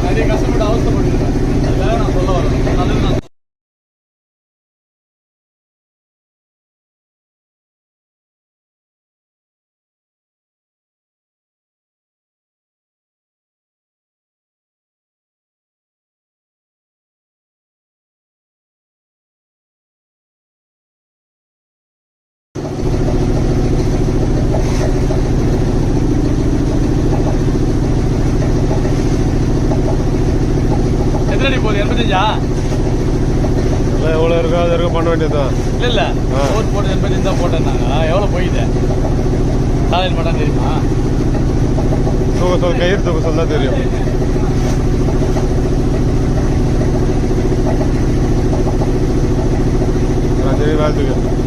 நிறைய கஷ்டப்பட்டு அவசரப்பட்டுருக்கேன். அதுக்காக நான் சொல்ல வரேன். எத்தனை போகுது? 85 எவ்வளோ இருக்கோ அது இருக்கும் பண்ண வேண்டியதுதான். இல்லை ஓட்டு போட்டு 85 தான் போட்டேன்னாங்க. எவ்வளோ போயிது சாலையில் மாட்டான்னு தெரியுமா? தூக்க சொல் கயிறு தூக்க சொல் தான் தெரியும். சரி வாழ்த்துக்கு.